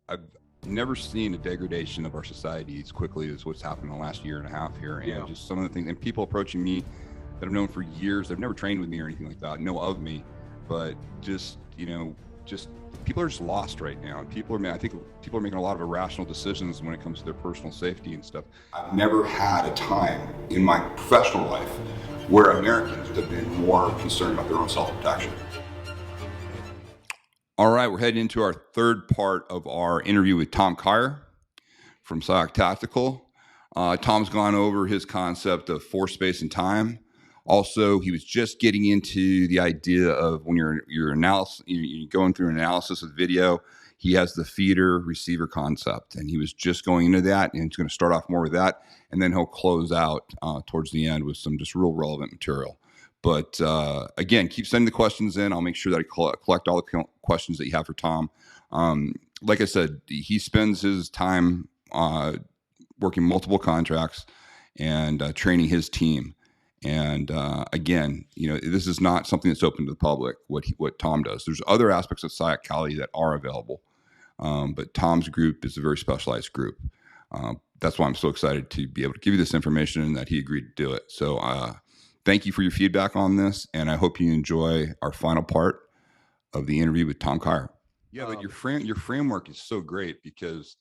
I've never seen a degradation of our society as quickly as what's happened in the last year and a half here. And just some of the things, and people approaching me that I've known for years, they've never trained with me or anything like that, know of me, but just, just people are just lost right now. And I think people are making a lot of irrational decisions when it comes to their personal safety and stuff. I've never had a time in my professional life where Americans have been more concerned about their own self-protection. All right, we're heading into our third part of our interview with Tom Kier from SIOC Tactical. Tom's gone over his concept of force, space, and time. Also, he was just getting into the idea of when you're going through an analysis of video, he has the feeder receiver concept, and he was just going into that, and he's going to start off more with that, and then he'll close out towards the end with some just real relevant material. But again, keep sending the questions in. I'll make sure that I collect all the questions that you have for Tom. Like I said, he spends his time working multiple contracts and training his team. And again, this is not something that's open to the public, what Tom does. There's other aspects of SIOC Cali that are available. But Tom's group is a very specialized group. That's why I'm so excited to be able to give you this information and that he agreed to do it. So thank you for your feedback on this, and I hope you enjoy our final part of the interview with Tom Kier. Yeah, but your framework is so great because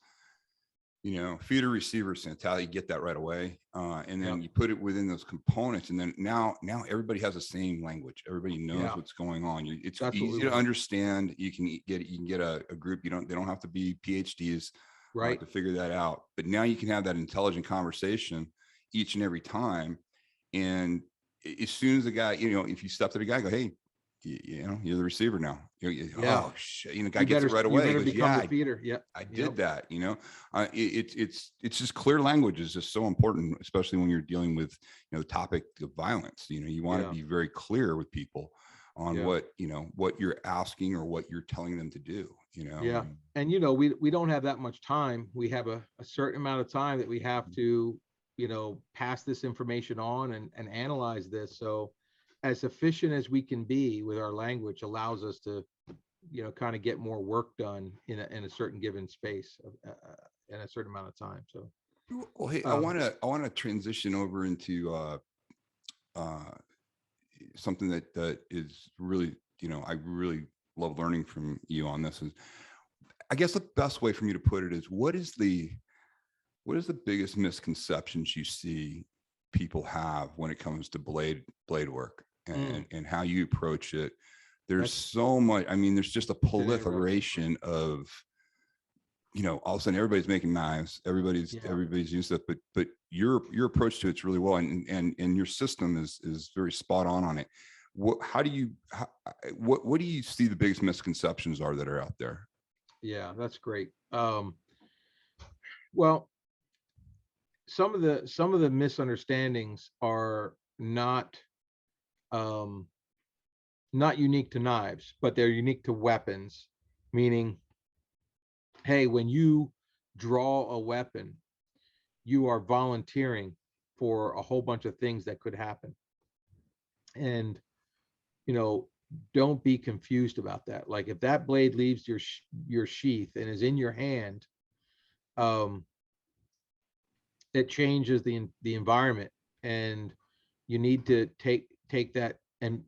feeder receiver mentality, you get that right away, and then you put it within those components, and then now everybody has the same language. Everybody knows what's going on. It's easy to understand. You can get a group. They don't have to be PhDs to figure that out. But now you can have that intelligent conversation each and every time, and as soon as the guy, if you step to the guy, go, hey, you're the receiver now. Oh shit! Guy gets it right away. You become the feeder. Yeah, I did that. It's just clear language is just so important, especially when you're dealing with the topic of violence. You want to be very clear with people on what you're asking or what you're telling them to do. Yeah, and we don't have that much time. We have a certain amount of time that we have to pass this information on and analyze this. So as efficient as we can be with our language allows us to, kind of get more work done in a certain given space in a certain amount of time. So, well, hey, I want to transition over into something that is really, I really love learning from you on this. Is I guess the best way for me to put it is what is the biggest misconceptions you see people have when it comes to blade work and how you approach it? There's so much. I mean, there's just a proliferation of, all of a sudden everybody's making knives, everybody's using stuff, but your approach to it's really well, and your system is very spot on it. What do you see the biggest misconceptions are that are out there? Yeah, that's great. Well, some of the misunderstandings are not unique to knives, but they're unique to weapons, meaning, hey, when you draw a weapon, you are volunteering for a whole bunch of things that could happen. And, don't be confused about that. Like if that blade leaves your sheath and is in your hand, it changes the environment, and you need to take that and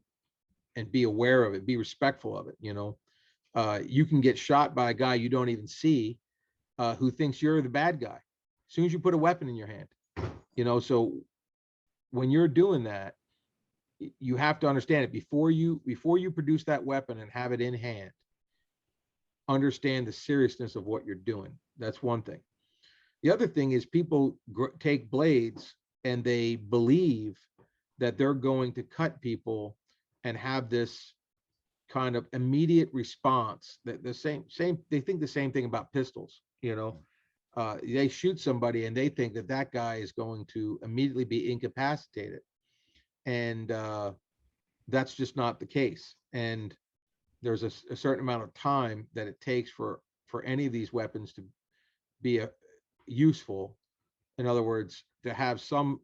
be aware of it, be respectful of it. You can get shot by a guy you don't even see, who thinks you're the bad guy as soon as you put a weapon in your hand. So when you're doing that, you have to understand it before you produce that weapon and have it in hand. Understand the seriousness of what you're doing. That's one thing. The other thing is people take blades and they believe that they're going to cut people and have this kind of immediate response. That the same they think the same thing about pistols. They shoot somebody and they think that guy is going to immediately be incapacitated, and that's just not the case. And there's a certain amount of time that it takes for any of these weapons to be useful. In other words, to have some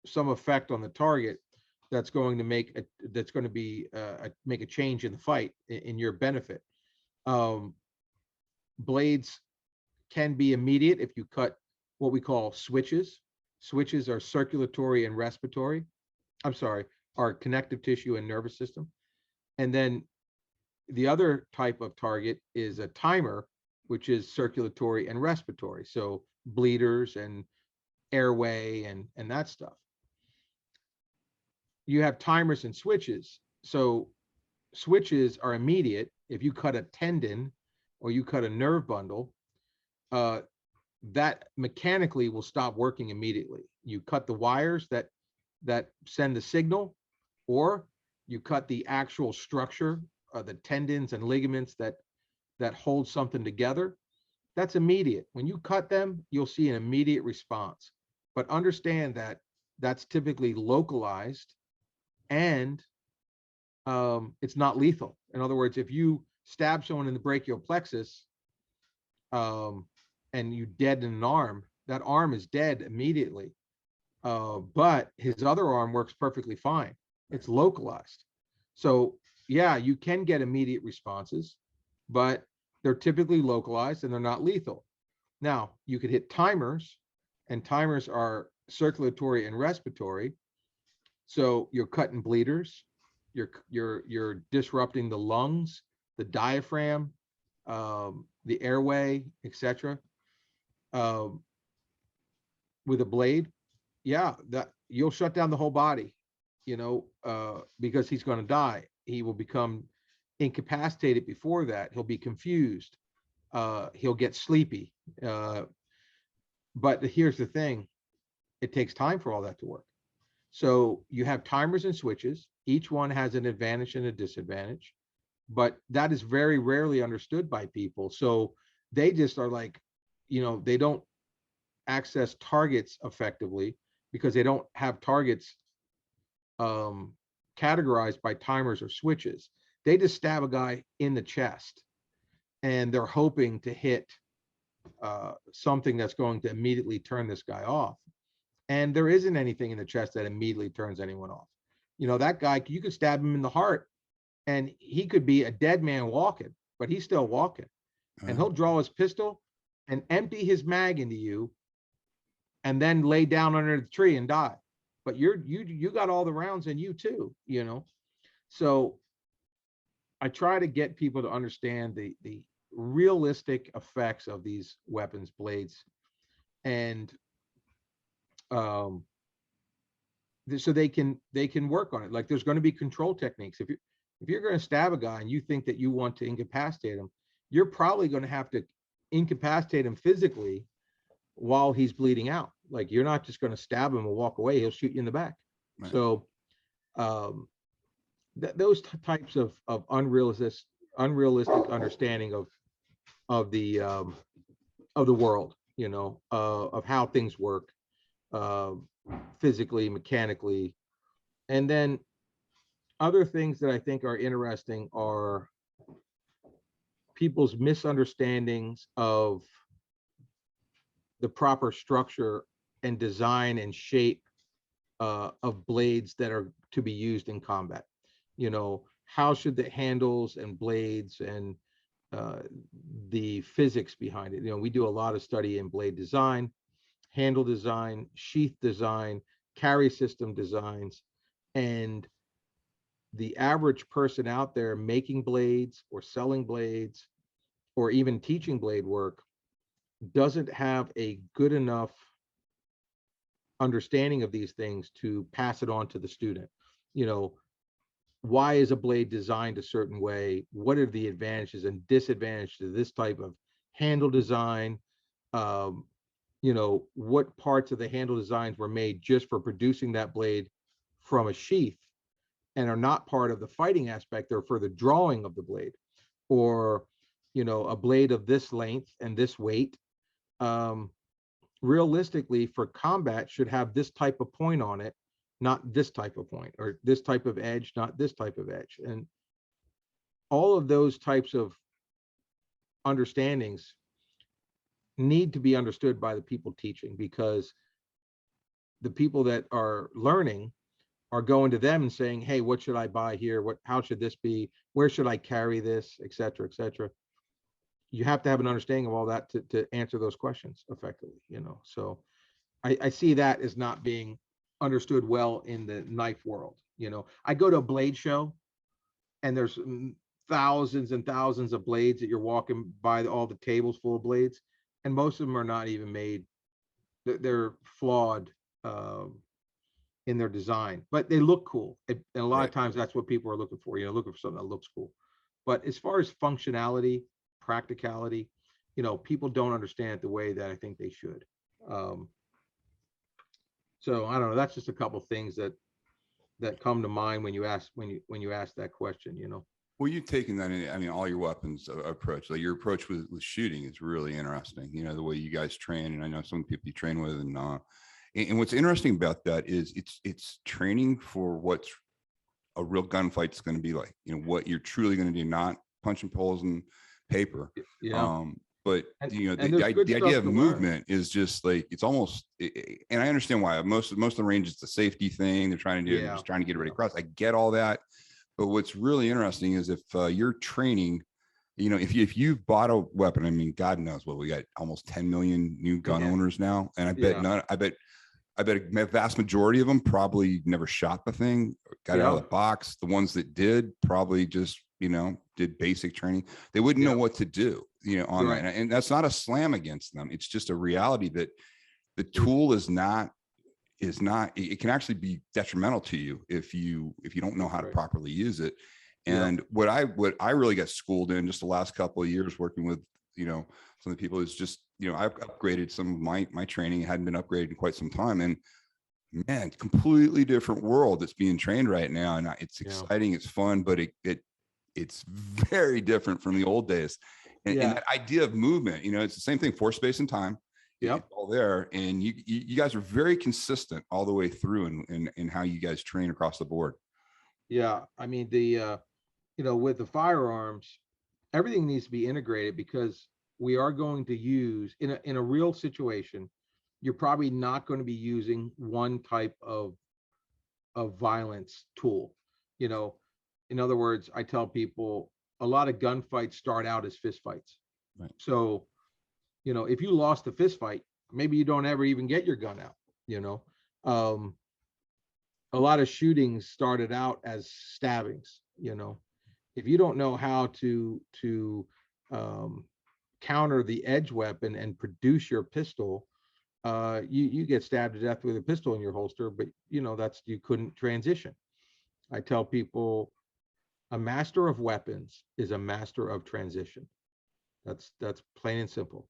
effect on the target that's going to make a change in the fight in your benefit. Blades can be immediate if you cut what we call switches. Switches are circulatory and respiratory. I'm sorry, are connective tissue and nervous system. And then the other type of target is a timer, which is circulatory and respiratory. So bleeders and airway and that stuff. You have timers and switches. So switches are immediate. If you cut a tendon or you cut a nerve bundle, that mechanically will stop working immediately. You cut the wires that send the signal, or you cut the actual structure, the tendons and ligaments that hold something together. That's immediate. When you cut them, you'll see an immediate response. But understand that that's typically localized, and it's not lethal. In other words, if you stab someone in the brachial plexus and you deaden an arm, that arm is dead immediately. But his other arm works perfectly fine. It's localized. So yeah, you can get immediate responses, but they're typically localized and they're not lethal. Now, you could hit timers, and timers are circulatory and respiratory. So you're cutting bleeders, you're disrupting the lungs, the diaphragm, the airway, etc. With a blade, yeah, that you'll shut down the whole body, because he's going to die. He will become incapacitated before that. He'll be confused. He'll get sleepy. But here's the thing, it takes time for all that to work. So you have timers and switches. Each one has an advantage and a disadvantage, but that is very rarely understood by people. So they just are like, they don't access targets effectively because they don't have targets categorized by timers or switches. They just stab a guy in the chest and they're hoping to hit something that's going to immediately turn this guy off. And there isn't anything in the chest that immediately turns anyone off. That guy, you could stab him in the heart and he could be a dead man walking, but he's still walking. And he'll draw his pistol and empty his mag into you and then lay down under the tree and die. But you got all the rounds in you too, So I try to get people to understand the realistic effects of these weapons, blades, and so they can work on it. Like, there's going to be control techniques. If you're going to stab a guy and you think that you want to incapacitate him, you're probably going to have to incapacitate him physically while he's bleeding out. Like, you're not just going to stab him and walk away. He'll shoot you in the back. Right. So those types of unrealistic understanding of the world, of how things work, physically, mechanically. And then other things that I think are interesting are people's misunderstandings of the proper structure and design and shape of blades that are to be used in combat. How should the handles and blades and the physics behind it? We do a lot of study in blade design, handle design, sheath design, carry system designs, and the average person out there making blades or selling blades or even teaching blade work doesn't have a good enough understanding of these things to pass it on to the student. Why is a blade designed a certain way? What are the advantages and disadvantages to this type of handle design? What parts of the handle designs were made just for producing that blade from a sheath and are not part of the fighting aspect, they're for the drawing of the blade, or a blade of this length and this weight realistically for combat should have this type of point on it, not this type of point, or this type of edge, not this type of edge. And all of those types of understandings need to be understood by the people teaching, because the people that are learning are going to them and saying, hey, what should I buy here? How should this be? Where should I carry this, et cetera, et cetera. you have to have an understanding of all that to answer those questions effectively, so I see that as not being understood well in the knife world. I go to a blade show, and there's thousands and thousands of blades that you're walking by, all the tables full of blades, and most of them are not even made. They're flawed in their design, but they look cool. And a lot of times that's what people are looking for, looking for something that looks cool. But as far as functionality, practicality, people don't understand it the way that I think they should. So I don't know. That's just a couple things that come to mind when you ask that question. Well, you've taken that in, I mean, all your weapons approach, like your approach with shooting is really interesting. The way you guys train, and I know some people you train with, and what's interesting about that is it's training for what's a real gunfight's going to be like. What you're truly going to do, not punching poles and paper. Yeah. But And the idea of movement is just like, it's almost, and I understand why most of the range is the safety thing they're trying to do, just trying to get ready across. I get all that. But what's really interesting is if you're training, if you've bought a weapon, I mean, God knows what, we got almost 10 million new gun owners now. And I bet a vast majority of them probably never shot the thing, got out of the box. The ones that did probably just, did basic training. They wouldn't know what to do, on that. And that's not a slam against them. It's just a reality that the tool is not, it can actually be detrimental to you if you don't know how to properly use it. And what I really got schooled in just the last couple of years working with, some of the people is just, I've upgraded some of my training. It hadn't been upgraded in quite some time. And man, completely different world that's being trained right now. And it's exciting. It's fun, but it's very different from the old days. And that idea of movement, it's the same thing, force, space, and time. It's all there. And you guys are very consistent all the way through in how you guys train across the board. Yeah. I mean, with the firearms, everything needs to be integrated, because we are going to use in a real situation, you're probably not going to be using one type of violence tool. In other words, I tell people a lot of gunfights start out as fist fights. Right. So, if you lost a fist fight, maybe you don't ever even get your gun out. A lot of shootings started out as stabbings. If you don't know how to counter the edge weapon and produce your pistol, you get stabbed to death with a pistol in your holster. But you couldn't transition. I tell people, a master of weapons is a master of transition. That's plain and simple.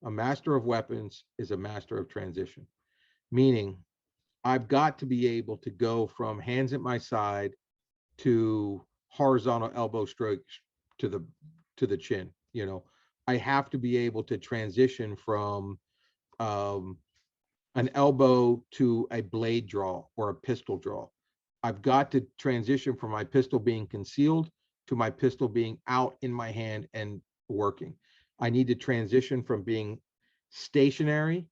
A master of weapons is a master of transition, meaning I've got to be able to go from hands at my side to horizontal elbow strokes to the chin. I have to be able to transition from an elbow to a blade draw or a pistol draw. I've got to transition from my pistol being concealed to my pistol being out in my hand and working. I need to transition from being stationary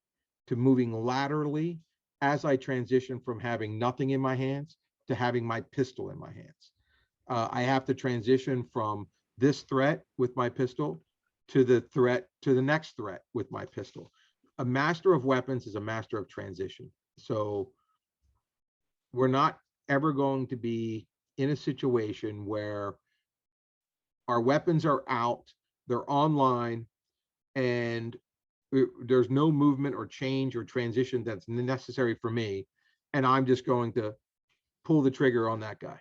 to moving laterally as I transition from having nothing in my hands to having my pistol in my hands. I have to transition from this threat with my pistol to the next threat with my pistol. A master of weapons is a master of transition. So we're not ever going to be in a situation where our weapons are out, they're online, and there's no movement or change or transition that's necessary for me, and I'm just going to pull the trigger on that guy.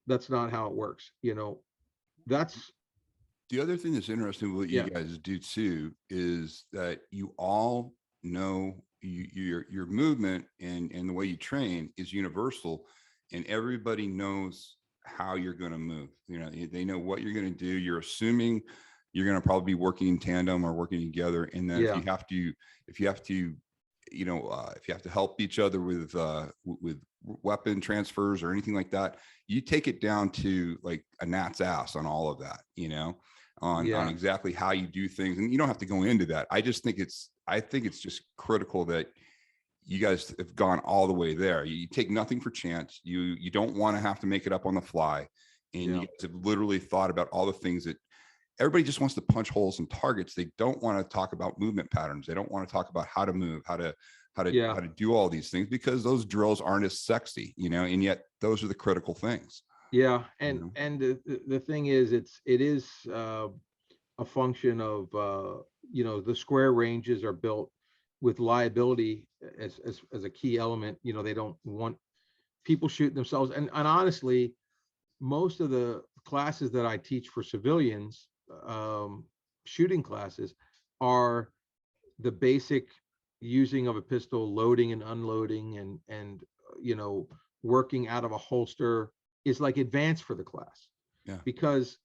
That's not how it works. That's the other thing that's interesting with what you guys do too, is that you all know your movement and the way you train is universal, and everybody knows how you're going to move. They know what you're going to do. You're assuming you're going to probably be working in tandem or working together. And then if you have to help each other with weapon transfers or anything like that, you take it down to like a gnat's ass on all of that, on exactly how you do things. And you don't have to go into that. I think it's just critical that you guys have gone all the way there. You take nothing for chance. You don't want to have to make it up on the fly. And you guys have literally thought about all the things that everybody just wants to punch holes in targets. They don't want to talk about movement patterns. They don't want to talk about how to move, how to Yeah. do all these things, because those drills aren't as sexy, and yet those are the critical things. Yeah. You And know? the thing is, it is a function of the square ranges are built with liability as a key element. They don't want people shooting themselves. And honestly, most of the classes that I teach for civilians, shooting classes, are the basic using of a pistol, loading and unloading, and working out of a holster is like advanced for the class, Yeah. because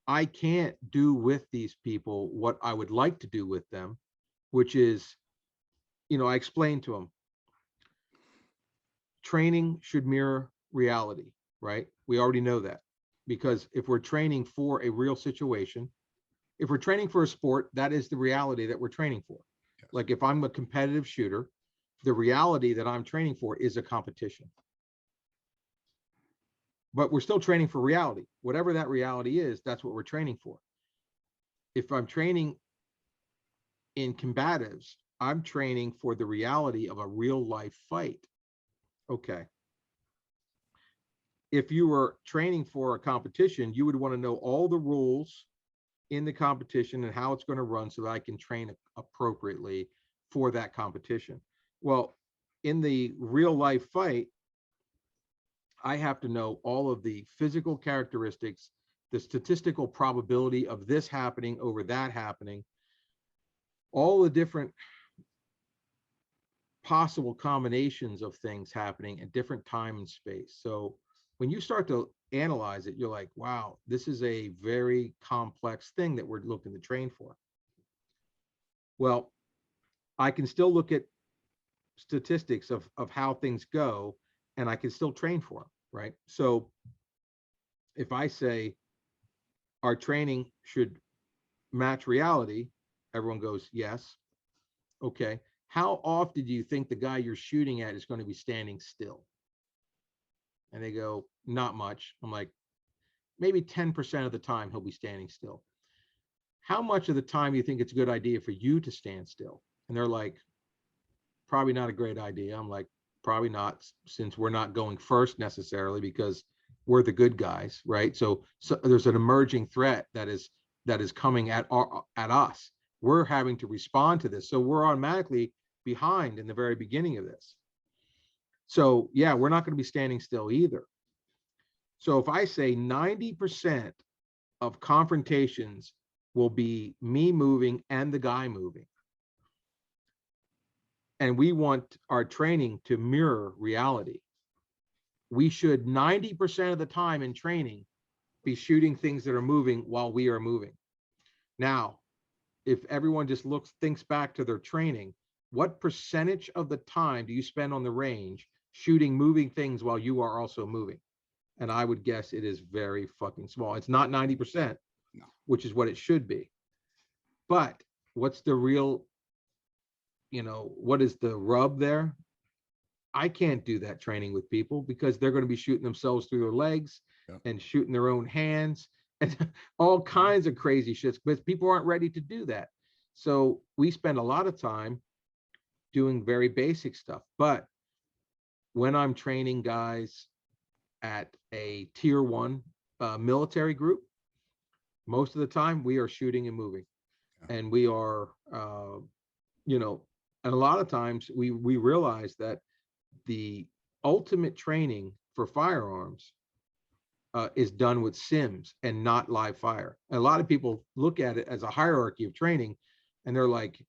I can't do with these people what I would like to do with them, which is, I explained to them, training should mirror reality, right? We already know that, because if we're training for a real situation, if we're training for a sport, that is the reality that we're training for. Yes. Like if I'm a competitive shooter, the reality that I'm training for is a competition. But we're still training for reality. Whatever that reality is, that's what we're training for. If I'm training in combatives, I'm training for the reality of a real life fight. Okay. If you were training for a competition, you would want to know all the rules in the competition and how it's going to run so that I can train appropriately for that competition. Well, in the real life fight, I have to know all of the physical characteristics, the statistical probability of this happening over that happening, all the different possible combinations of things happening at different time and space. So when you start to analyze it, you're like, wow, this is a very complex thing that we're looking to train for. Well, I can still look at statistics of how things go, and I can still train for them, right? So if I say our training should match reality, everyone goes, yes. Okay. How often do you think the guy you're shooting at is going to be standing still? And they go, not much. I'm like, maybe 10% of the time he'll be standing still. How much of the time do you think it's a good idea for you to stand still? And they're like, probably not a great idea. I'm like, probably not, since we're not going first necessarily, because we're the good guys, right? So there's an emerging threat that is coming at us. We're having to respond to this, so we're automatically behind in the very beginning of this. So yeah, we're not going to be standing still either. So if I say 90% of confrontations will be me moving and the guy moving, and we want our training to mirror reality, we should 90% of the time in training be shooting things that are moving while we are moving. Now, if everyone just thinks back to their training, what percentage of the time do you spend on the range shooting moving things while you are also moving? And I would guess it is very fucking small. It's not 90%, No. which is what it should be. But what's the real, what is the rub there? I can't do that training with people because they're going to be shooting themselves through their legs, Yep. and shooting their own hands and all kinds of crazy shit, but people aren't ready to do that. So we spend a lot of time doing very basic stuff. But when I'm training guys at a tier 1 military group, most of the time we are shooting and moving. Yeah. And we are, and a lot of times we realize that the ultimate training for firearms is done with sims and not live fire. And a lot of people look at it as a hierarchy of training, and they're like,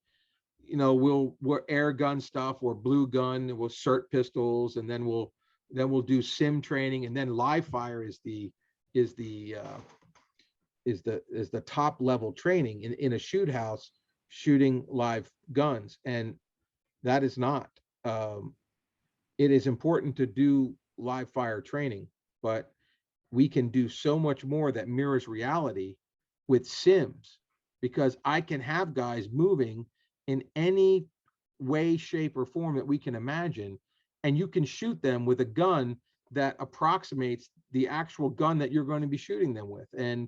we'll air gun stuff or blue gun, we'll cert pistols, and then we'll do sim training, and then live fire is the top level training in a shoot house, shooting live guns. And that is not. It is important to do live fire training, but we can do so much more that mirrors reality with sims, because I can have guys moving in any way, shape, or form that we can imagine, and you can shoot them with a gun that approximates the actual gun that you're going to be shooting them with. And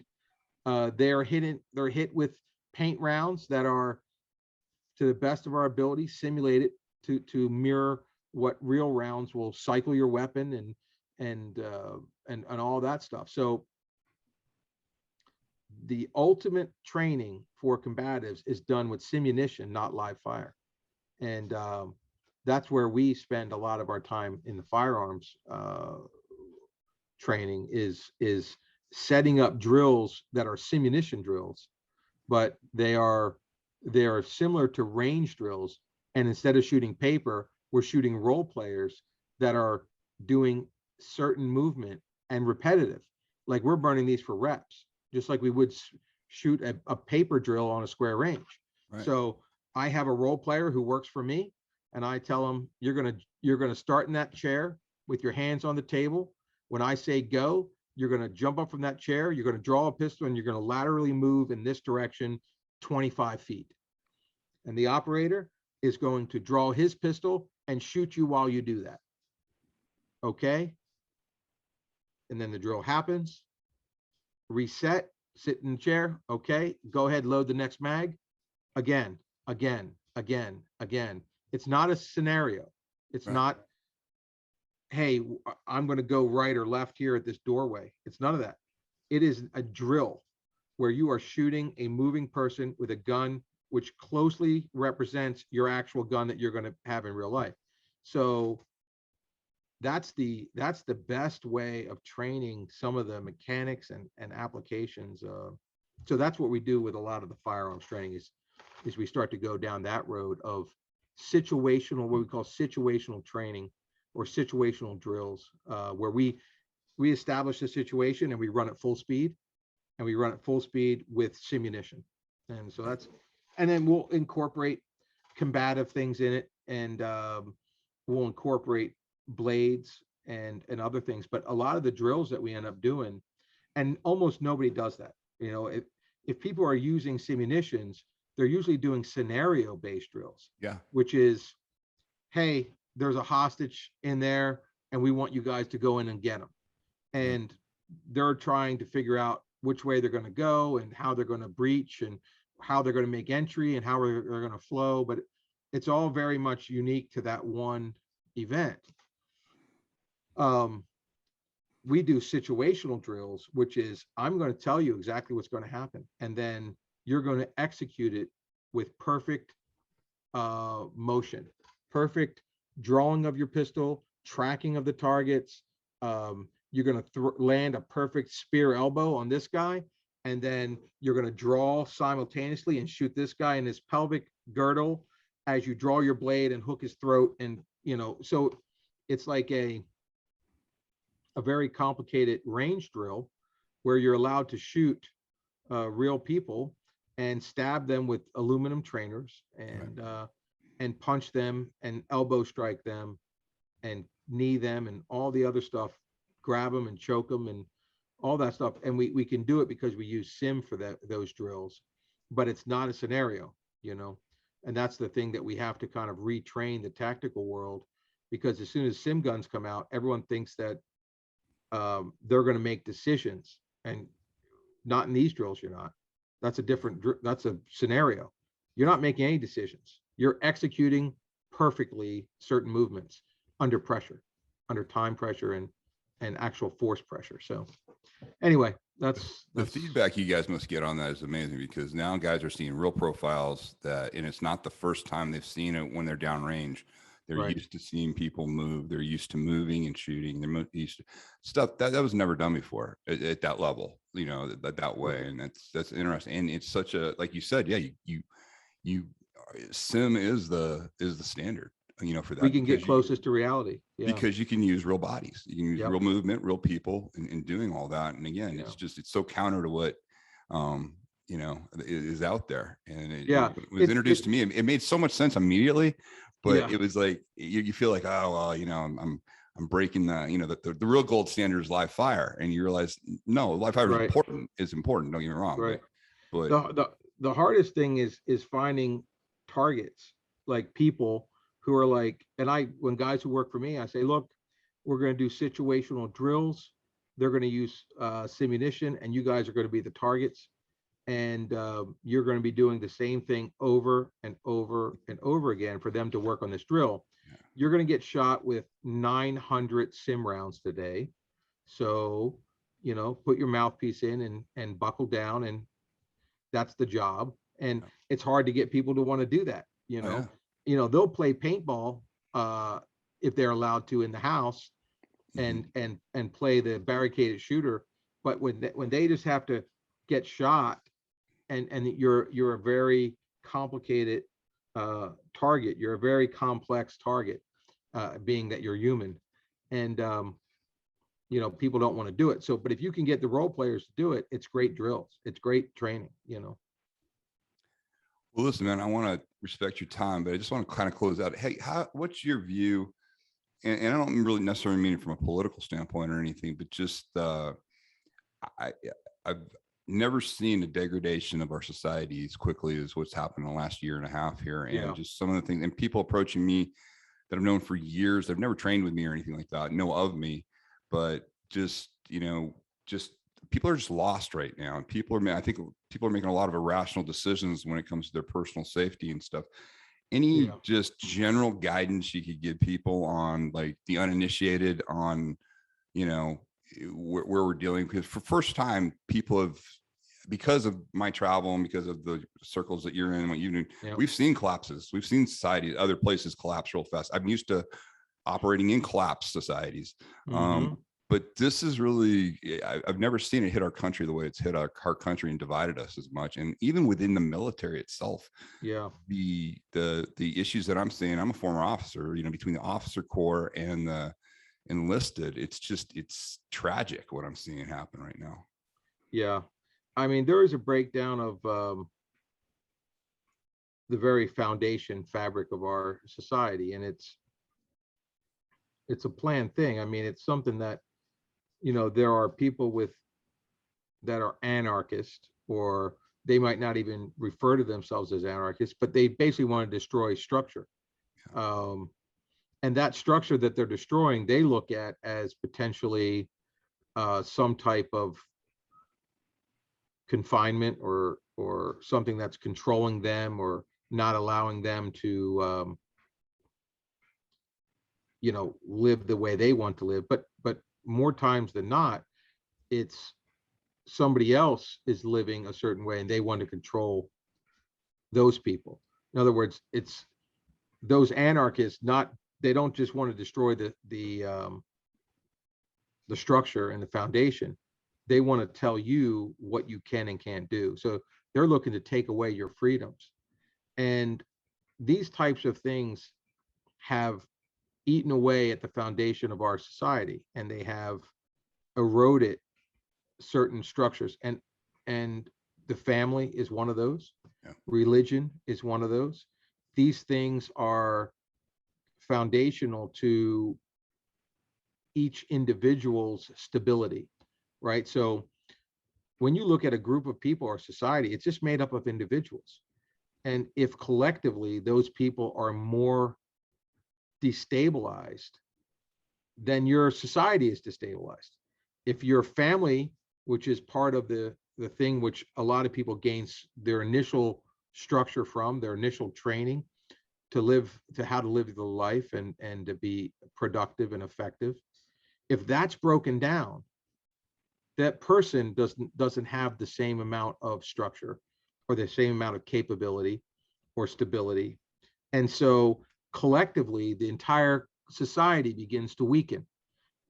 They're hit with paint rounds that are, to the best of our ability, simulated to mirror what real rounds will cycle your weapon, and all that stuff. So the ultimate training for combatives is done with simunition, not live fire. And that's where we spend a lot of our time in the firearms training, is setting up drills that are simunition drills, but they are similar to range drills. And instead of shooting paper, we're shooting role players that are doing certain movement and repetitive. Like, we're burning these for reps, just like we would shoot a paper drill on a square range. Right. So I have a role player who works for me, and I tell him, you're gonna start in that chair with your hands on the table. When I say go, you're going to jump up from that chair, you're going to draw a pistol, and you're going to laterally move in this direction 25 feet. And the operator is going to draw his pistol and shoot you while you do that. Okay? And then the drill happens. Reset, sit in the chair. Okay, go ahead, load the next mag. Again, again, again, again. It's not a scenario. It's Right. not, hey, I'm going to go right or left here at this doorway. It's none of that. It is a drill where you are shooting a moving person with a gun which closely represents your actual gun that you're going to have in real life. So that's the best way of training some of the mechanics and applications. So that's what we do with a lot of the firearms training, is we start to go down that road of situational, what we call situational training, or situational drills, where we establish a situation and we run at full speed, and we run at full speed with simunition. And so and then we'll incorporate combative things in it, and we'll incorporate blades and other things. But a lot of the drills that we end up doing, and almost nobody does that. If people are using simunitions, they're usually doing scenario based drills. Yeah. Which is, hey, there's a hostage in there, and we want you guys to go in and get them. And they're trying to figure out which way they're going to go, and how they're going to breach, and how they're going to make entry, and how they're going to flow. But it's all very much unique to that one event. We do situational drills, which is, I'm going to tell you exactly what's going to happen, and then you're going to execute it with perfect motion, perfect drawing of your pistol, tracking of the targets. You're going to land a perfect spear elbow on this guy, and then you're going to draw simultaneously and shoot this guy in his pelvic girdle as you draw your blade and hook his throat. And so it's like a very complicated range drill, where you're allowed to shoot real people and stab them with aluminum trainers, and punch them and elbow strike them and knee them and all the other stuff, grab them and choke them and all that stuff. And we can do it because we use sim for those drills, but it's not a scenario, and that's the thing that we have to kind of retrain the tactical world, because as soon as sim guns come out, everyone thinks that they're going to make decisions, and not in these drills. You're not. That's a scenario. You're not making any decisions. You're executing perfectly certain movements under pressure, under time pressure, and actual force pressure. So anyway, that's the feedback you guys must get on that is amazing, because now guys are seeing real profiles and it's not the first time they've seen it when they're downrange. They're right. used to seeing people move. They're used to moving and shooting. They're used to stuff that was never done before at that level, that way. And that's interesting. And it's such a, like you said, yeah, you sim is the standard, for that. We can get closest to reality. Yeah. Because you can use real bodies, you can use Yep. real movement, real people, and doing all that. And again, it's so counter to what is out there. And it was introduced to me. It made so much sense immediately, but it was like you feel like, oh well, I'm breaking the real gold standard is live fire, and you realize no, live fire is important. It's important. Don't get me wrong. Right. But the hardest thing is finding targets, like people who are like, and when guys who work for me, I say, look, we're going to do situational drills they're going to use simunition, and you guys are going to be the targets, and you're going to be doing the same thing over and over and over again for them to work on this drill. Yeah. You're going to get shot with 900 sim rounds today. So, put your mouthpiece in and buckle down, and that's the job. And Yeah. it's hard to get people to want to do that. Oh yeah. They'll play paintball if they're allowed to in the house, Hmm. and play the barricaded shooter. But when they just have to get shot, and you're a very complicated target. You're a very complex target, being that you're human, and people don't want to do it. So, but if you can get the role players to do it, it's great drills. It's great training. Well, listen, man, I want to respect your time, but I just want to kind of close out. Hey, what's your view? And I don't really necessarily mean it from a political standpoint or anything, but just I I've never seen a degradation of our society as quickly as what's happened in the last year and a half here, and Yeah. just some of the things and people approaching me that I've known for years. They've never trained with me or anything like that, know of me, but just just people are just lost right now, and I think people are making a lot of irrational decisions when it comes to their personal safety and stuff. Any Yeah. just general guidance you could give people on like the uninitiated on you know where we're dealing, because for first time people have, because of my travel and because of the circles that you're in, what you do, Yeah. we've seen collapses. We've seen society, other places collapse real fast. I'm used to operating in collapsed societies. Mm-hmm. But this is really, I've never seen it hit our country the way it's hit our country and divided us as much. And even within the military itself, Yeah. the issues that I'm seeing, I'm a former officer, between the officer corps and the enlisted, it's tragic what I'm seeing happen right now. Yeah. I mean, there is a breakdown of the very foundation fabric of our society, and it's a planned thing. I mean, it's something that there are people that are anarchists, or they might not even refer to themselves as anarchists, but they basically want to destroy structure. Um, and that structure that they're destroying, they look at as potentially some type of confinement, or something that's controlling them, or not allowing them to live the way they want to live. But more times than not, it's somebody else is living a certain way, and they want to control those people. In other words, it's those anarchists, not, they don't just want to destroy the structure and the foundation. They want to tell you what you can and can't do. So they're looking to take away your freedoms. And these types of things have eaten away at the foundation of our society, and they have eroded certain structures. And the family is one of those. Yeah. Religion is one of those. These things are foundational to each individual's stability, right? So when you look at a group of people or society, it's just made up of individuals. And if collectively those people are more destabilized, then your society is destabilized. If your family, which is part of the thing which a lot of people gain their initial structure from, their initial training to how to live the life, and to be productive and effective, if that's broken down, that person doesn't have the same amount of structure, or the same amount of capability or stability. And so collectively, the entire society begins to weaken.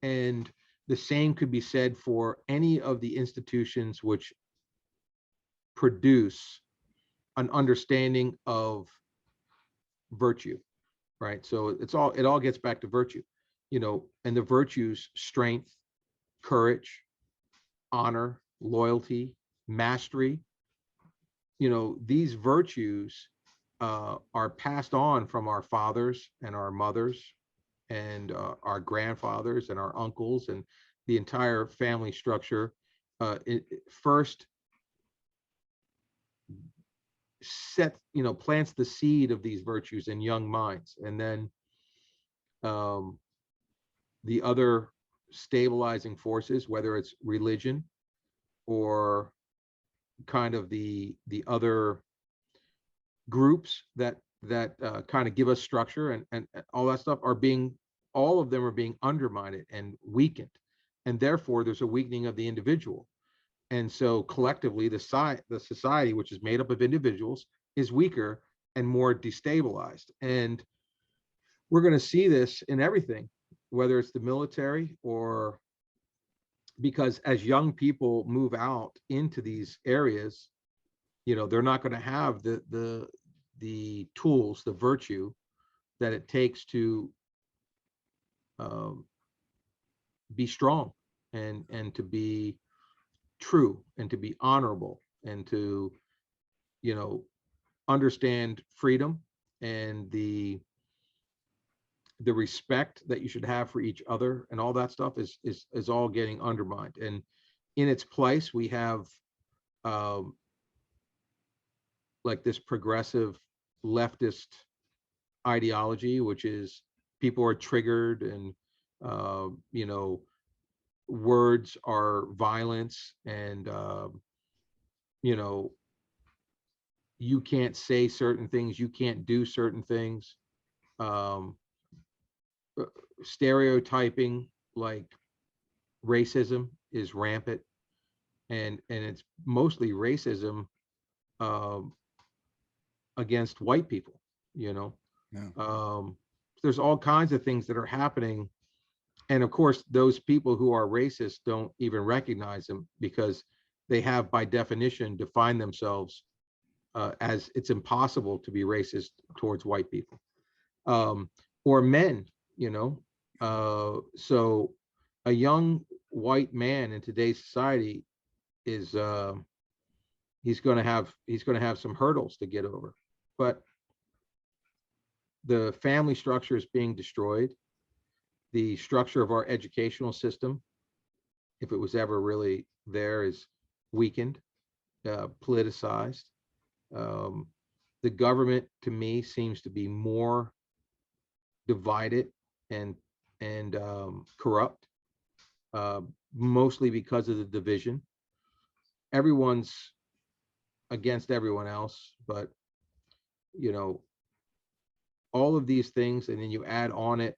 And the same could be said for any of the institutions which produce an understanding of virtue, right? So it all gets back to virtue, and the virtues: strength, courage, honor, loyalty, mastery. These virtues are passed on from our fathers and our mothers, and our grandfathers and our uncles, and the entire family structure. It first plants the seed of these virtues in young minds, and then the other stabilizing forces, whether it's religion or kind of the other groups that kind of give us structure and all that stuff, are being, all of them are being undermined and weakened, and therefore there's a weakening of the individual. And so collectively the society, which is made up of individuals, is weaker and more destabilized. And we're going to see this in everything, whether it's the military, or because as young people move out into these areas, they're not going to have the tools, the virtue that it takes to um, be strong and to be true and to be honorable and to understand freedom and the respect that you should have for each other, and all that stuff is all getting undermined. And in its place, we have um, like this progressive leftist ideology, which is people are triggered, and words are violence, and you know you can't say certain things, you can't do certain things. um Stereotyping, like racism, is rampant, and it's mostly racism um against white people. you know Yeah. there's all kinds of things that are happening, and of course those people who are racist don't even recognize them, because they have by definition defined themselves as it's impossible to be racist towards white people, um, or men. So a young white man in today's society is he's going to have some hurdles to get over. But the family structure is being destroyed. The structure of our educational system, if it was ever really there, is weakened, politicized. Um, the government, to me, seems to be more divided and corrupt, uh, mostly because of the division. Everyone's against everyone else, but you know all of these things, and then you add on it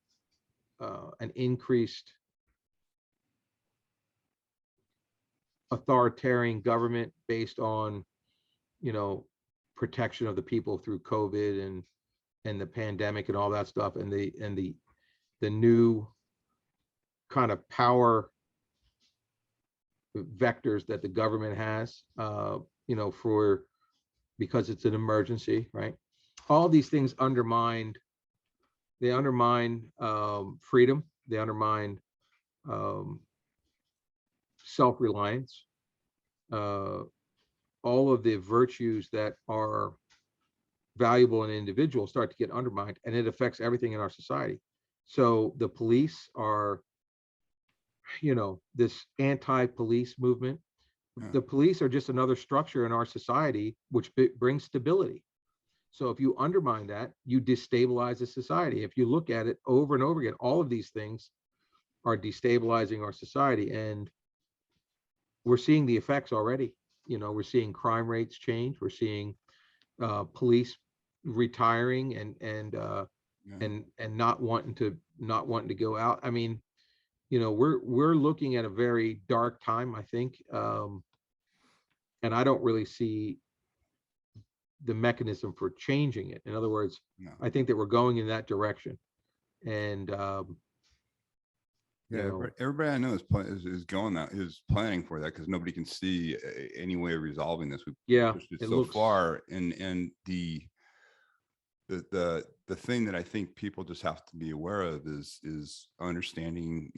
an increased authoritarian government based on you know protection of the people through COVID and the pandemic and all that stuff, and the new kind of power vectors that the government has, for, because it's an emergency, right? All these things undermine freedom. They undermine um, self-reliance. Uh, all of the virtues that are valuable in an individual start to get undermined, and it affects everything in our society. So the police are, this anti-police movement. Yeah. The police are just another structure in our society which brings stability. So if you undermine that, you destabilize the society. If you look at it over and over again, all of these things are destabilizing our society, and we're seeing the effects already. We're seeing crime rates change. We're seeing police retiring Yeah. and not wanting to go out. I mean, we're looking at a very dark time, I think, and I don't really see the mechanism for changing it. In other words, No. I think that we're going in that direction, and Yeah, everybody I know is going that, is planning for that, because nobody can see any way of resolving this. We yeah, pushed it it so looks far, and the thing that I think people just have to be aware of is understanding,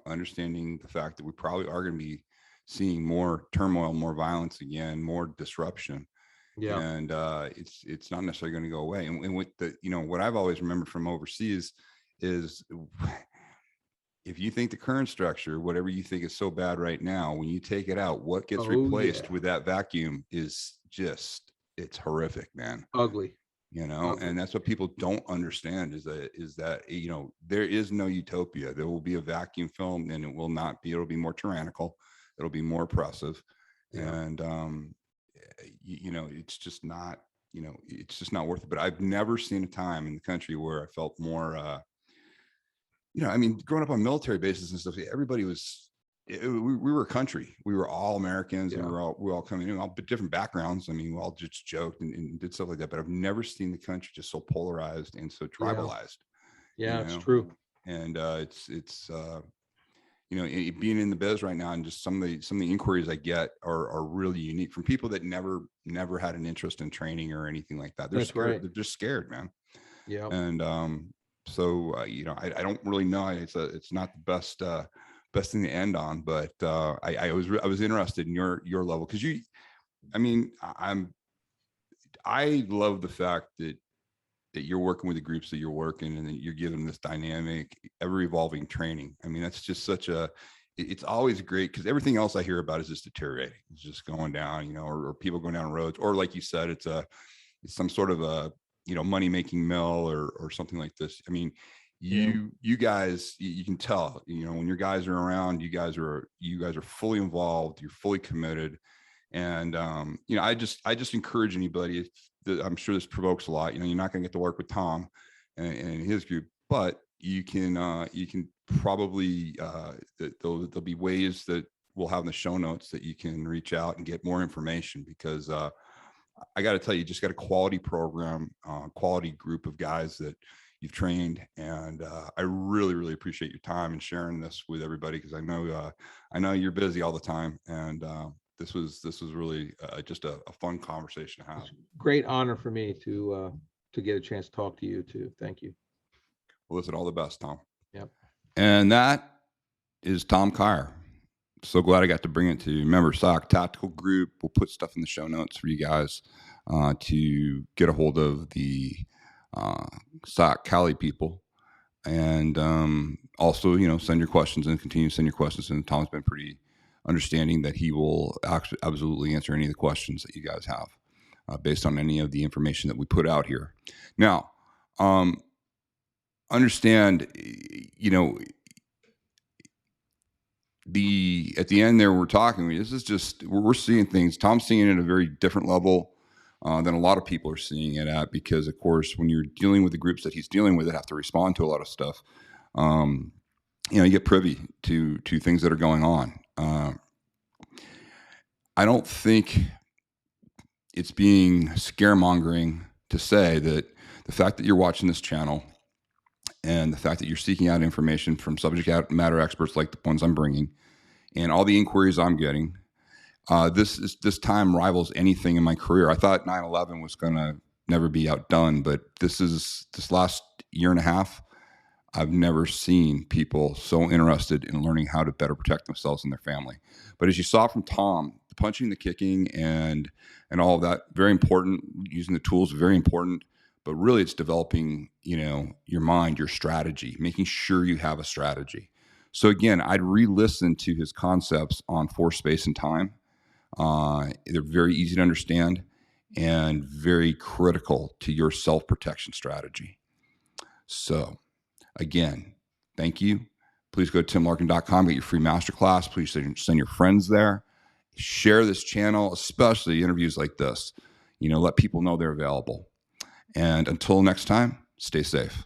understanding the fact that we probably are going to be seeing more turmoil, more violence again, more disruption. yeah. And it's not necessarily going to go away. And with the, what I've always remembered from overseas is, if you think the current structure, whatever you think is so bad right now, when you take it out, what gets Oh replaced yeah, with that vacuum is just, it's horrific, man. ugly. Okay. And that's what people don't understand is that there is no utopia. There will be a vacuum film, and it'll be more tyrannical, it'll be more oppressive, Yeah. and it's just not, it's just not worth it. But I've never seen a time in the country where I felt more I mean, growing up on military bases and stuff, everybody was, we were a country. We were all Americans, and Yeah. we were all coming in, all different backgrounds. I mean, we all just joked and did stuff like that. But I've never seen the country just so polarized and so Yeah. tribalized, Yeah. It's true. and being in the biz right now, and just some of the inquiries I get are really unique from people that never had an interest in training or anything like that. They're That's scared. right. They're just scared, man. Yeah. And so I don't really know. It's not the best thing to end on, but I was interested in your level, because I mean, I love the fact that you're working with the groups that you're working, and that you're giving this dynamic, ever evolving training. I mean, that's just it's always great, because everything else I hear about is just deteriorating. It's just going down, or people going down roads, or like you said, it's some sort of a money making mill, or something like this. I mean, Yeah. you guys, you can tell, when your guys are around, you guys are fully involved, you're fully committed. And I just encourage anybody. I'm sure this provokes a lot. You're not going to get to work with Tom and his group, but you can probably there'll be ways that we'll have in the show notes that you can reach out and get more information, because I got to tell you, just got a quality program, quality group of guys that you've trained, and I really, really appreciate your time and sharing this with everybody, because I know you're busy all the time, and this was really just a fun conversation to have. It's great honor for me to get a chance to talk to you too. Thank you. Well, listen, all the best, Tom. Yep. And that is Tom Kier. So glad I got to bring it to you. Remember, SOC Tactical Group. We'll put stuff in the show notes for you guys to get a hold of the SOC Cali people. And also, send your questions, and continue to send your questions. And Tom's been pretty understanding that he will absolutely answer any of the questions that you guys have based on any of the information that we put out here. Now, understand, at the end there, we're talking, this is just, we're seeing things. Tom's seeing it at a very different level than a lot of people are seeing it at, because of course, when you're dealing with the groups that he's dealing with that have to respond to a lot of stuff, you get privy to things that are going on. I don't think it's being scaremongering to say that the fact that you're watching this channel, and the fact that you're seeking out information from subject matter experts like the ones I'm bringing, and all the inquiries I'm getting, this time rivals anything in my career. I thought 9/11 was going to never be outdone, but this last year and a half, I've never seen people so interested in learning how to better protect themselves and their family. But as you saw from Tom, the punching, the kicking, and all of that, very important. Using the tools, very important. But really, it's developing, your mind, your strategy, making sure you have a strategy. So again, I'd re-listen to his concepts on force, space, and time. They're very easy to understand and very critical to your self-protection strategy. So again, thank you. Please go to timlarkin.com, get your free masterclass. Please send your friends there. Share this channel, especially interviews like this. Let people know they're available. And until next time, stay safe.